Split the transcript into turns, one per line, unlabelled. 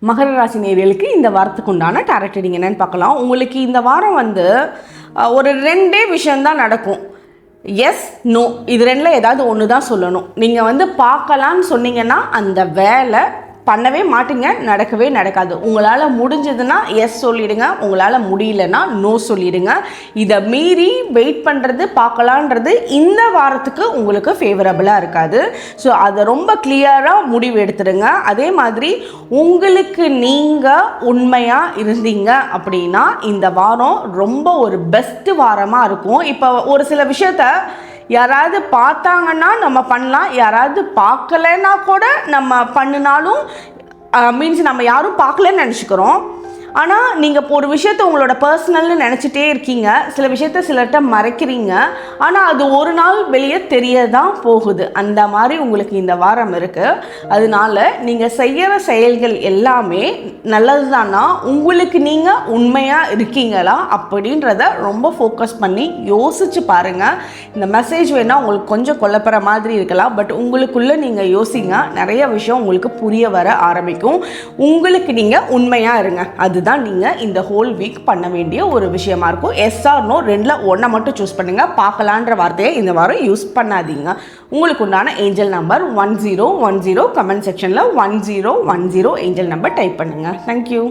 மகர ராசி நேயர்களுக்கு இந்த வாரத்துக்கு உண்டான டாரட் ரீடிங் என்னன்னு பார்க்கலாம். உங்களுக்கு இந்த வாரம் ஒரு ரெண்டே விஷயம்தான் நடக்கும். எஸ் நோ, இது ரெண்டில் ஏதாவது ஒன்று தான் சொல்லணும். நீங்கள் பார்க்கலான்னு சொன்னீங்கன்னா அந்த வேலை பண்ணவே மாட்டீங்க, நடக்கவே நடக்காது. உங்களால் முடிஞ்சதுன்னா எஸ் சொல்லிடுங்க, உங்களால் முடியலன்னா நோ சொல்லிடுங்க. இதை மீறி வெயிட் பண்ணுறது பார்க்கலான்றது இந்த வாரத்துக்கு உங்களுக்கு ஃபேவரபுளாக இருக்காது. ஸோ அதை ரொம்ப கிளியராக முடிவு எடுத்துடுங்க. அதே மாதிரி உங்களுக்கு நீங்கள் உண்மையாக இருந்தீங்க அப்படின்னா இந்த வாரம் ரொம்ப ஒரு பெஸ்ட் வாரமாக இருக்கும். இப்போ ஒரு சில விஷயத்த யாராவது பார்த்தாங்கன்னா நம்ம பண்ணலாம், யாராவது பார்க்கலன்னா கூட நம்ம பண்ணினாலும் மீன்ஸ் நம்ம யாரும் பார்க்கலன்னு நினச்சிக்கிறோம். ஆனால் நீங்கள் இப்போ ஒரு விஷயத்தை உங்களோட பர்சனல்னு நினச்சிட்டே இருக்கீங்க, சில விஷயத்த சிலர்கிட்ட மறைக்கிறீங்க, ஆனால் அது ஒரு நாள் வெளியே தெரிய தான் போகுது. அந்த மாதிரி உங்களுக்கு இந்த வாரம் இருக்குது. அதனால நீங்கள் செய்கிற செயல்கள் எல்லாமே நல்லது தானா, உங்களுக்கு நீங்கள் உண்மையாக இருக்கீங்களா அப்படின்றத ரொம்ப ஃபோக்கஸ் பண்ணி யோசித்து பாருங்கள். இந்த மெசேஜ் வேணால் உங்களுக்கு கொஞ்சம் கொல்லப்படுற மாதிரி இருக்கலாம், பட் உங்களுக்குள்ளே நீங்கள் யோசிங்க, நிறைய விஷயம் உங்களுக்கு புரிய வர ஆரம்பிக்கும். உங்களுக்கு நீங்கள் உண்மையாக இருங்க, அதுதான் நீங்கள் இந்த ஹோல் வீக் பண்ண வேண்டிய ஒரு விஷயமா இருக்கும். எஸ் ஆர் நோ ரெண்டில் ஒன்றை மட்டும் சூஸ் பண்ணுங்கள். பார்க்கலான்ற வார்த்தையை இந்த வாரம் யூஸ் பண்ணாதீங்க. உங்களுக்கு உண்டான ஏஞ்சல் நம்பர் 1010. கமெண்ட் செக்ஷனில் 1010 ஏஞ்சல் நம்பர் டைப் பண்ணுங்கள். தேங்க்யூ.